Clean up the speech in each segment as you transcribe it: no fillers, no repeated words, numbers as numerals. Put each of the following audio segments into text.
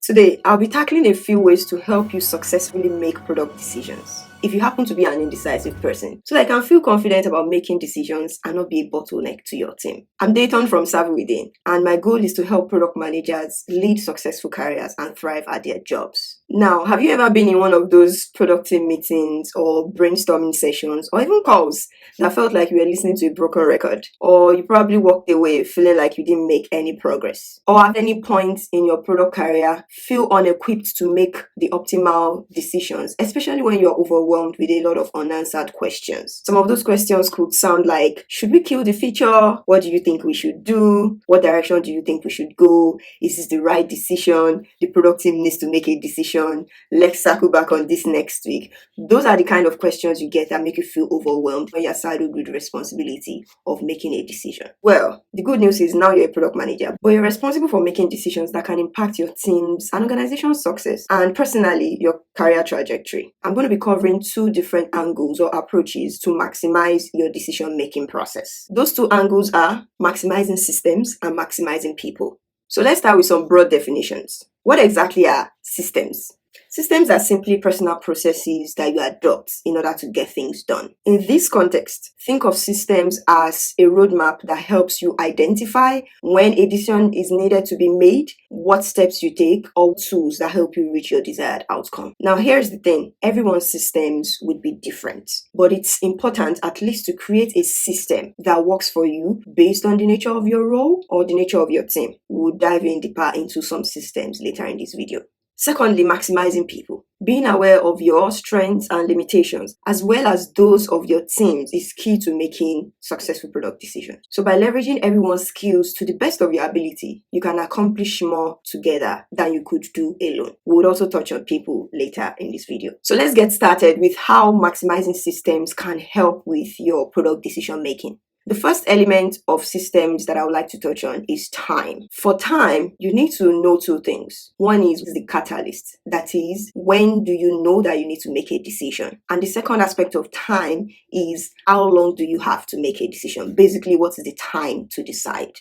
Today, I'll be tackling a few ways to help you successfully make product decisions if you happen to be an indecisive person, so that you can feel confident about making decisions and not be a bottleneck to your team. I'm Dayton from Savvy Within, and my goal is to help product managers lead successful careers and thrive at their jobs. Now, have you ever been in one of those product team meetings or brainstorming sessions or even calls that felt like you were listening to a broken record? Or you probably walked away feeling like you didn't make any progress? Or at any point in your product career, feel unequipped to make the optimal decisions, especially when you're overwhelmed with a lot of unanswered questions? Some of those questions could sound like, should we kill the feature? What do you think we should do? What direction do you think we should go? Is this the right decision? The product team needs to make a decision. Let's circle back on this next week. Those are the kind of questions you get that make you feel overwhelmed when you're saddled with the responsibility of making a decision. Well, the good news is now you're a product manager, but you're responsible for making decisions that can impact your team's and organization's success and personally your career trajectory. I'm going to be covering two different angles or approaches to maximize your decision-making process. Those two angles are maximizing systems and maximizing people. So let's start with some broad definitions. What exactly are systems? Systems are simply personal processes that you adopt in order to get things done. In this context, think of systems as a roadmap that helps you identify when a decision is needed to be made, what steps you take, or tools that help you reach your desired outcome. Now, here's the thing. Everyone's systems would be different, but it's important at least to create a system that works for you based on the nature of your role or the nature of your team. We'll dive in deeper into some systems later in this video. Secondly, maximizing people. Being aware of your strengths and limitations, as well as those of your teams, is key to making successful product decisions. So by leveraging everyone's skills to the best of your ability, you can accomplish more together than you could do alone. We would also touch on people later in this video. So let's get started with how maximizing systems can help with your product decision making. The first element of systems that I would like to touch on is time. For time, you need to know two things. One is the catalyst. That is, when do you know that you need to make a decision? And the second aspect of time is how long do you have to make a decision? Basically, what is the time to decide?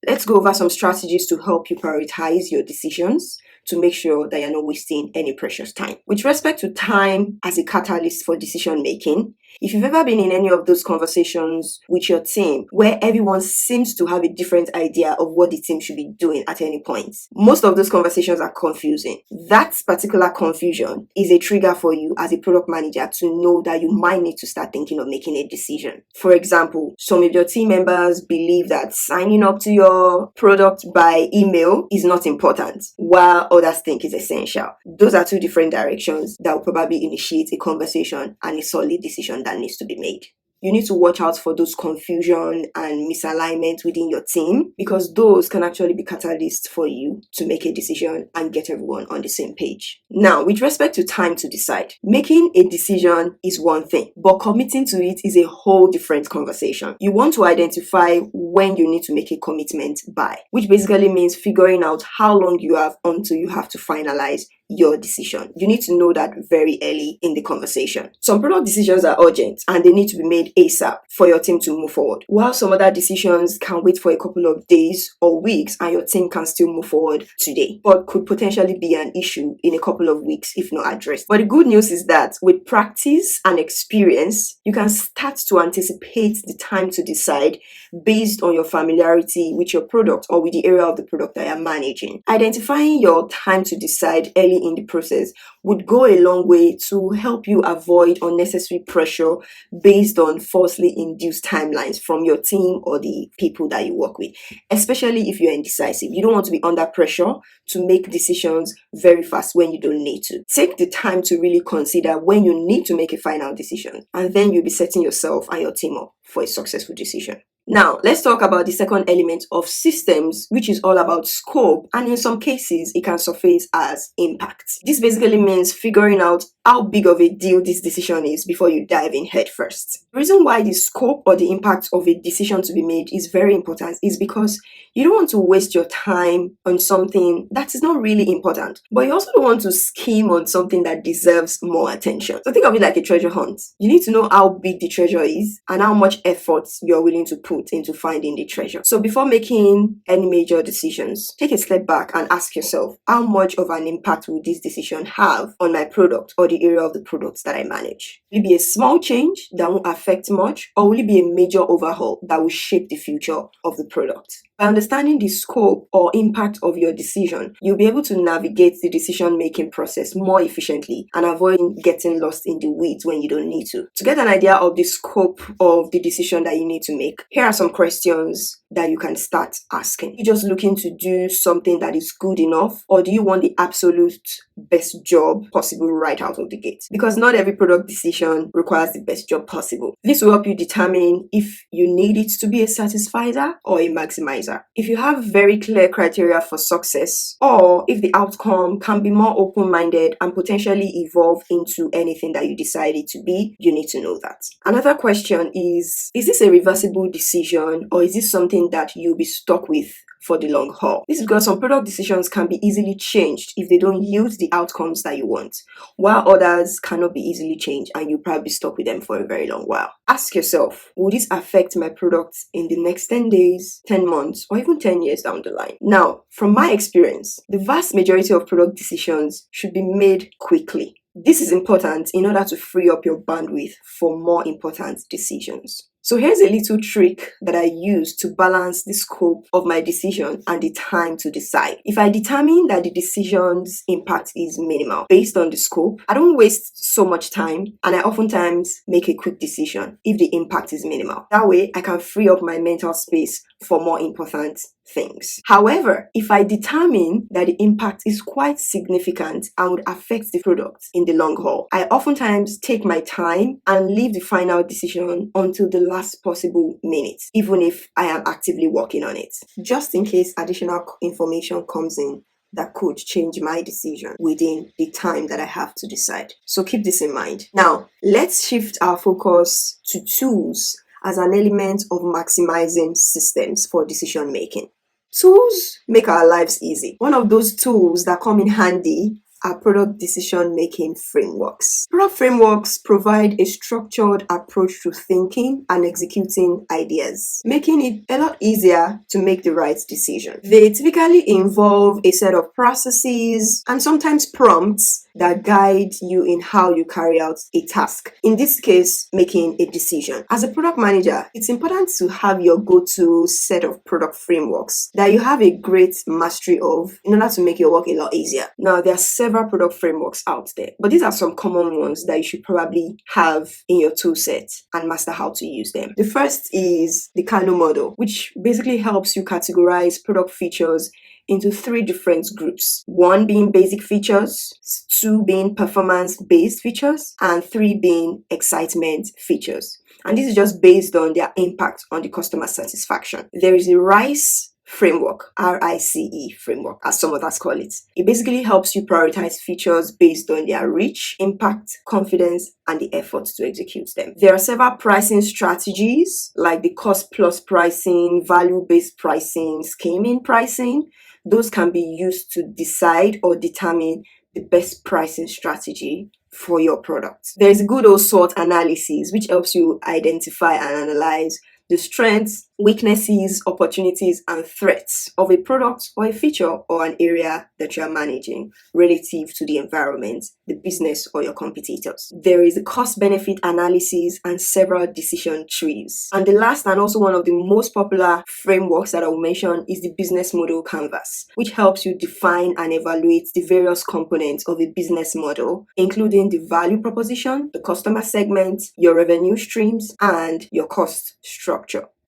Let's go over some strategies to help you prioritize your decisions to make sure that you're not wasting any precious time. With respect to time as a catalyst for decision making, if you've ever been in any of those conversations with your team where everyone seems to have a different idea of what the team should be doing at any point, most of those conversations are confusing. That particular confusion is a trigger for you as a product manager to know that you might need to start thinking of making a decision. For example, some of your team members believe that signing up to your product by email is not important, while others think it's essential. Those are two different directions that will probably initiate a conversation and a solid decision that needs to be made. You need to watch out for those confusion and misalignment within your team, because those can actually be catalysts for you to make a decision and get everyone on the same page. Now, with respect to time to decide, making a decision is one thing, but committing to it is a whole different conversation. You want to identify when you need to make a commitment by, which basically means figuring out how long you have until you have to finalize your decision. You need to know that very early in the conversation. Some product decisions are urgent and they need to be made ASAP for your team to move forward, while some other decisions can wait for a couple of days or weeks and your team can still move forward today, but could potentially be an issue in a couple of weeks if not addressed. But the good news is that with practice and experience, you can start to anticipate the time to decide based on your familiarity with your product or with the area of the product that you're managing. Identifying your time to decide early in the process would go a long way to help you avoid unnecessary pressure based on falsely induced timelines from your team or the people that you work with, especially if you're indecisive. You don't want to be under pressure to make decisions very fast when you don't need to. Take the time to really consider when you need to make a final decision, and then you'll be setting yourself and your team up for a successful decision. Now, let's talk about the second element of systems, which is all about scope, and in some cases, it can surface as impact. This basically means figuring out how big of a deal this decision is before you dive in head first. The reason why the scope or the impact of a decision to be made is very important is because you don't want to waste your time on something that is not really important, but you also don't want to scheme on something that deserves more attention. So think of it like a treasure hunt. You need to know how big the treasure is and how much effort you're willing to put put into finding the treasure. So before making any major decisions, take a step back and ask yourself, how much of an impact will this decision have on my product or the area of the products that I manage? Will it be a small change that won't affect much, or will it be a major overhaul that will shape the future of the product? By understanding the scope or impact of your decision, you'll be able to navigate the decision-making process more efficiently and avoid getting lost in the weeds when you don't need to. To get an idea of the scope of the decision that you need to make, here are some questions that you can start asking. Are you just looking to do something that is good enough, or do you want the absolute best job possible right out of the gate? Because not every product decision requires the best job possible. This will help you determine if you need it to be a satisfier or a maximizer. If you have very clear criteria for success, or if the outcome can be more open-minded and potentially evolve into anything that you decide it to be, you need to know that. Another question is this a reversible decision, or is this something that you'll be stuck with for the long haul? This is because some product decisions can be easily changed if they don't yield the outcomes that you want, while others cannot be easily changed and you'll probably be stuck with them for a very long while. Ask yourself, will this affect my product in the next 10 days, 10 months, or even 10 years down the line? Now, from my experience, the vast majority of product decisions should be made quickly. This is important in order to free up your bandwidth for more important decisions. So here's a little trick that I use to balance the scope of my decision and the time to decide. If I determine that the decision's impact is minimal based on the scope, I don't waste so much time, and I oftentimes make a quick decision if the impact is minimal. That way, I can free up my mental space for more important things. However, if I determine that the impact is quite significant and would affect the product in the long haul, I oftentimes take my time and leave the final decision until the last possible minute, even if I am actively working on it, just in case additional information comes in that could change my decision within the time that I have to decide. So keep this in mind. Now, let's shift our focus to tools as an element of maximizing systems for decision making. Tools make our lives easy. One of those tools that come in handy are product decision making frameworks. Product frameworks provide a structured approach to thinking and executing ideas, making it a lot easier to make the right decision. They typically involve a set of processes and sometimes prompts that guide you in how you carry out a task. In this case, making a decision. As a product manager, it's important to have your go-to set of product frameworks that you have a great mastery of in order to make your work a lot easier. Now, there are several product frameworks out there, but these are some common ones that you should probably have in your tool set and master how to use them. The first is the Kano model, which basically helps you categorize product features into 3 different groups. 1 being basic features, 2 being performance-based features, and 3 being excitement features. And this is just based on their impact on the customer satisfaction. There is a RICE framework, RICE framework, as some others call it. It basically helps you prioritize features based on their reach, impact, confidence, and the effort to execute them. There are several pricing strategies like the cost plus pricing, value-based pricing, scheming pricing. Those can be used to decide or determine the best pricing strategy for your product. There is a good old SWOT analysis, which helps you identify and analyze the strengths, weaknesses, opportunities, and threats of a product or a feature or an area that you are managing relative to the environment, the business, or your competitors. There is a cost-benefit analysis and several decision trees. And the last and also one of the most popular frameworks that I will mention is the business model canvas, which helps you define and evaluate the various components of a business model, including the value proposition, the customer segment, your revenue streams, and your cost structure.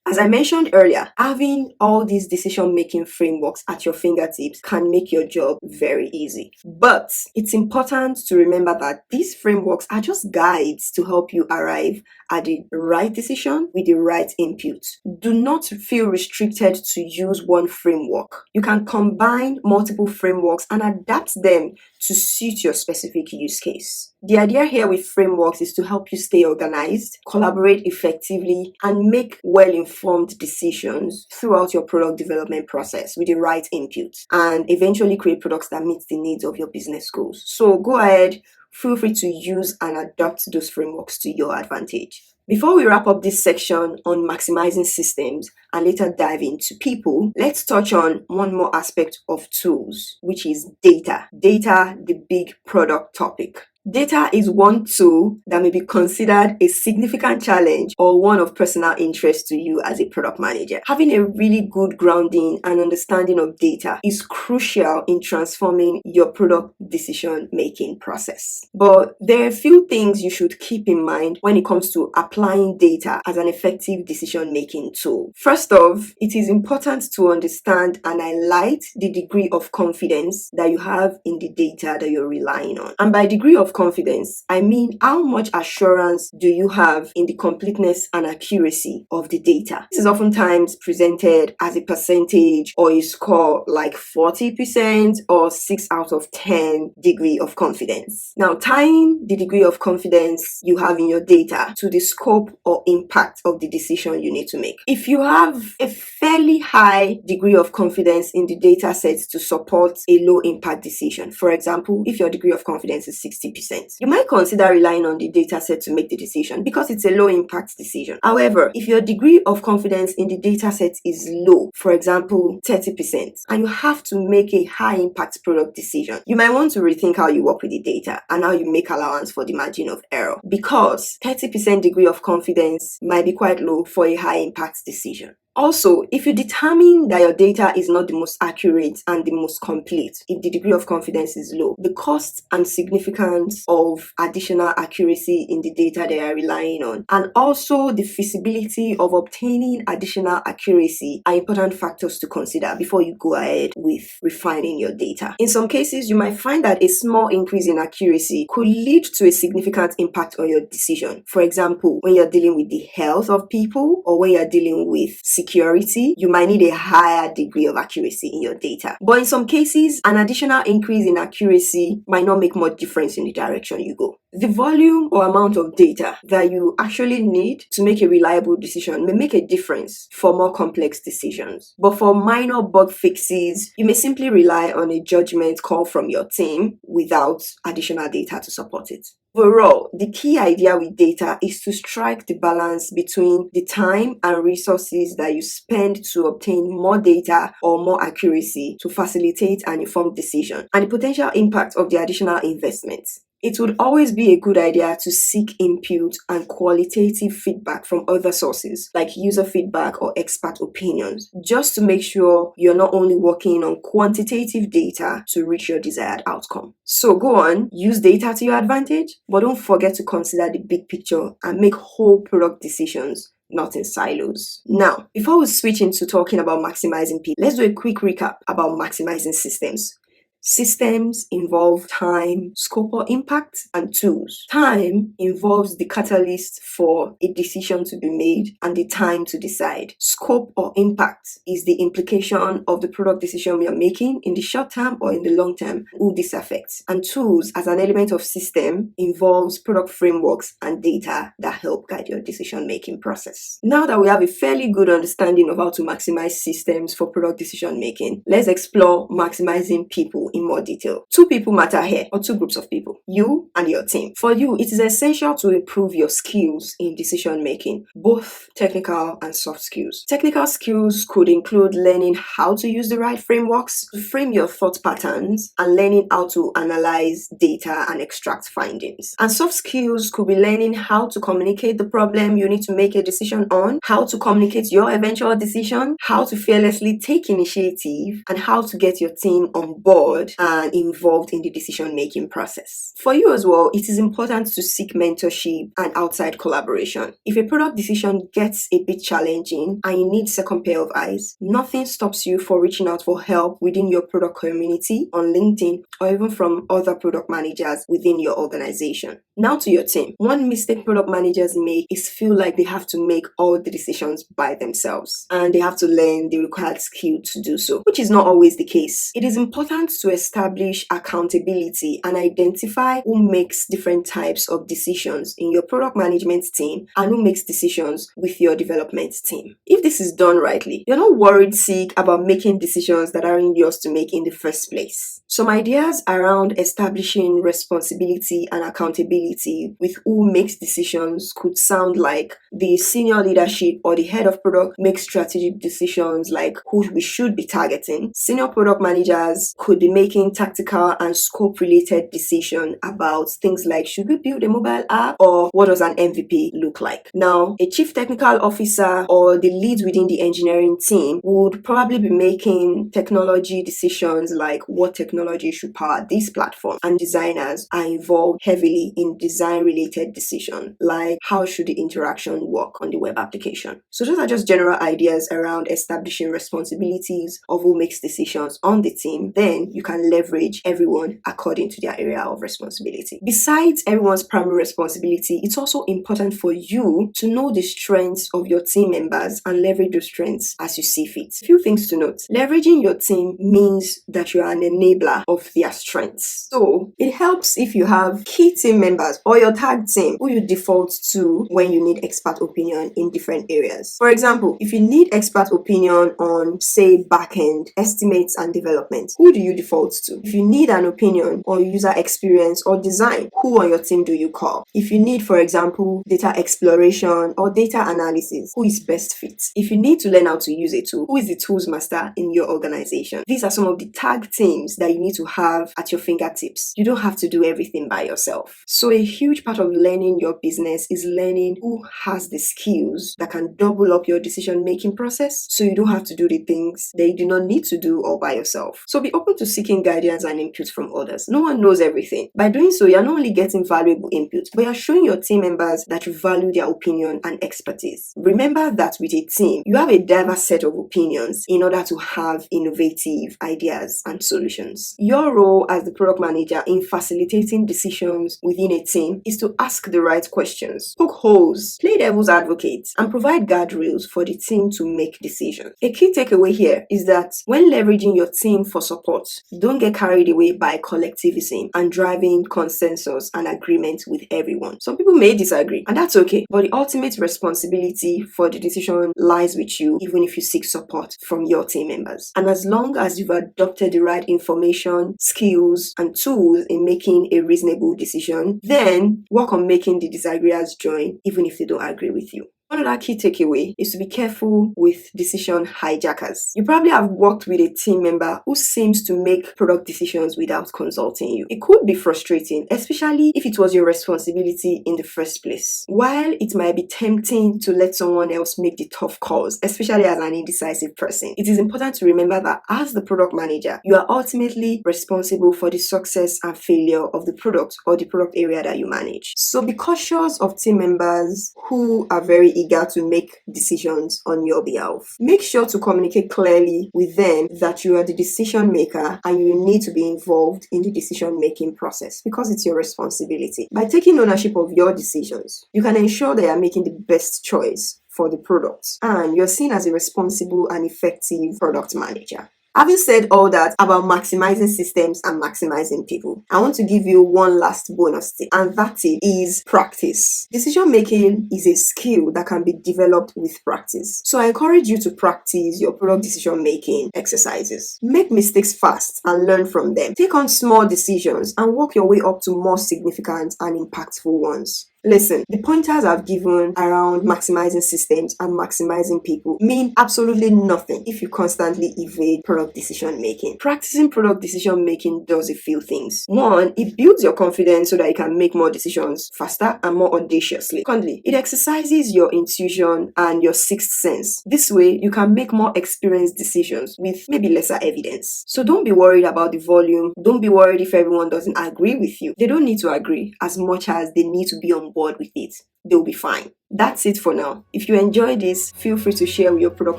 As I mentioned earlier, having all these decision-making frameworks at your fingertips can make your job very easy. But it's important to remember that these frameworks are just guides to help you arrive at the right decision with the right input. Do not feel restricted to use one framework. You can combine multiple frameworks and adapt them to suit your specific use case. The idea here with frameworks is to help you stay organized, collaborate effectively, and make well-informed decisions throughout your product development process with the right input, and eventually create products that meet the needs of your business goals. So go ahead, feel free to use and adapt those frameworks to your advantage. Before we wrap up this section on maximizing systems and later dive into people, let's touch on one more aspect of tools, which is data. Data, the big product topic. Data is one tool that may be considered a significant challenge or one of personal interest to you as a product manager. Having a really good grounding and understanding of data is crucial in transforming your product decision-making process. But there are a few things you should keep in mind when it comes to applying data as an effective decision-making tool. First off, it is important to understand and highlight the degree of confidence that you have in the data that you're relying on. And by degree of confidence, I mean how much assurance do you have in the completeness and accuracy of the data. This is oftentimes presented as a percentage or a score like 40% or 6 out of 10 degree of confidence. Now, tying the degree of confidence you have in your data to the scope or impact of the decision you need to make. If you have a fairly high degree of confidence in the data sets to support a low impact decision, for example, if your degree of confidence is 60%, you might consider relying on the data set to make the decision because it's a low impact decision. However, if your degree of confidence in the data set is low, for example, 30%, and you have to make a high impact product decision, you might want to rethink how you work with the data and how you make allowance for the margin of error, because 30% degree of confidence might be quite low for a high impact decision. Also, if you determine that your data is not the most accurate and the most complete, if the degree of confidence is low, the cost and significance of additional accuracy in the data they are relying on, and also the feasibility of obtaining additional accuracy are important factors to consider before you go ahead with refining your data. In some cases, you might find that a small increase in accuracy could lead to a significant impact on your decision. For example, when you're dealing with the health of people or when you're dealing with security, you might need a higher degree of accuracy in your data. But in some cases, an additional increase in accuracy might not make much difference in the direction you go. The volume or amount of data that you actually need to make a reliable decision may make a difference for more complex decisions. But for minor bug fixes, you may simply rely on a judgment call from your team without additional data to support it. Overall, the key idea with data is to strike the balance between the time and resources that you spend to obtain more data or more accuracy to facilitate an informed decision and the potential impact of the additional investments. It would always be a good idea to seek input and qualitative feedback from other sources like user feedback or expert opinions, just to make sure you're not only working on quantitative data to reach your desired outcome. So go on, use data to your advantage, but don't forget to consider the big picture and make whole product decisions, not in silos. Now, before we switch into talking about maximizing people, let's do a quick recap about maximizing systems. Systems involve time, scope or impact, and tools. Time involves the catalyst for a decision to be made and the time to decide. Scope or impact is the implication of the product decision we are making in the short term or in the long term, who this affects. And tools, as an element of system, involves product frameworks and data that help guide your decision-making process. Now that we have a fairly good understanding of how to maximize systems for product decision making, let's explore maximizing people in more detail. Two people matter here, or two groups of people, you and your team. For you, it is essential to improve your skills in decision making, both technical and soft skills. Technical skills could include learning how to use the right frameworks to frame your thought patterns and learning how to analyze data and extract findings. And soft skills could be learning how to communicate the problem you need to make a decision on, how to communicate your eventual decision, how to fearlessly take initiative, and how to get your team on board and involved in the decision-making process. For you as well, it is important to seek mentorship and outside collaboration. If a product decision gets a bit challenging and you need a second pair of eyes, nothing stops you from reaching out for help within your product community on LinkedIn or even from other product managers within your organization. Now to your team. One mistake product managers make is feel like they have to make all the decisions by themselves and they have to learn the required skill to do so, which is not always the case. It is important to establish accountability and identify who makes different types of decisions in your product management team and who makes decisions with your development team. If this is done rightly, you're not worried sick about making decisions that aren't yours to make in the first place. Some ideas around establishing responsibility and accountability with who makes decisions could sound like the senior leadership or the head of product makes strategic decisions like who we should be targeting. Senior product managers could be making tactical and scope related decisions about things like should we build a mobile app or what does an MVP look like. Now, a chief technical officer or the lead within the engineering team would probably be making technology decisions like what technology should power this platform, and designers are involved heavily in design related decisions like how should the interaction work on the web application. So those are just general ideas around establishing responsibilities of who makes decisions on the team. Then you can leverage everyone according to their area of responsibility. Besides everyone's primary responsibility, it's also important for you to know the strengths of your team members and leverage those strengths as you see fit. A few things to note. Leveraging your team means that you are an enabler of their strengths. So it helps if you have key team members or your tag team who you default to when you need expert opinion in different areas. For example, if you need expert opinion on, say, backend, estimates, and development, who do you default to? If you need an opinion on user experience or design, who on your team do you call? If you need, for example, data exploration or data analysis, who is best fit? If you need to learn how to use a tool, who is the tools master in your organization? These are some of the tag teams that you need to have at your fingertips. You don't have to do everything by yourself. So a huge part of learning your business is learning who has the skills that can double up your decision-making process so you don't have to do the things that you do not need to do all by yourself. So be open to seeking guidance and input from others. No one knows everything. By doing so, you're not only getting valuable input, but you're showing your team members that you value their opinion and expertise. Remember that with a team, you have a diverse set of opinions in order to have innovative ideas and solutions. Your role as the product manager in facilitating decisions within a team is to ask the right questions, poke holes, play devil's advocate, and provide guardrails for the team to make decisions. A key takeaway here is that when leveraging your team for support, don't get carried away by collectivism and driving consensus and agreement with everyone. Some people may disagree, and that's okay, but the ultimate responsibility for the decision lies with you, even if you seek support from your team members. And as long as you've adopted the right information, skills, and tools in making a reasonable decision, then work on making the disagreeers join, even if they don't agree with you. Another key takeaway is to be careful with decision hijackers. You probably have worked with a team member who seems to make product decisions without consulting you. It could be frustrating, especially if it was your responsibility in the first place. While it might be tempting to let someone else make the tough calls, especially as an indecisive person, it is important to remember that as the product manager, you are ultimately responsible for the success and failure of the product or the product area that you manage. So be cautious of team members who are very eager to make decisions on your behalf. Make sure to communicate clearly with them that you are the decision maker and you need to be involved in the decision making process because it's your responsibility. By taking ownership of your decisions, you can ensure that you are making the best choice for the product and you're seen as a responsible and effective product manager. Having said all that about maximizing systems and maximizing people, I want to give you one last bonus tip, and that is practice. Decision making is a skill that can be developed with practice. So I encourage you to practice your product decision making exercises. Make mistakes fast and learn from them. Take on small decisions and work your way up to more significant and impactful ones. Listen, the pointers I've given around maximizing systems and maximizing people mean absolutely nothing if you constantly evade product decision making. Practicing product decision making does a few things. One, it builds your confidence so that you can make more decisions faster and more audaciously. Secondly, it exercises your intuition and your sixth sense. This way, you can make more experienced decisions with maybe lesser evidence. So don't be worried about the volume. Don't be worried if everyone doesn't agree with you. They don't need to agree as much as they need to be on board with it. They'll be fine. That's it for now. If you enjoyed this, feel free to share with your product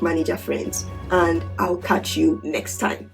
manager friends, and I'll catch you next time.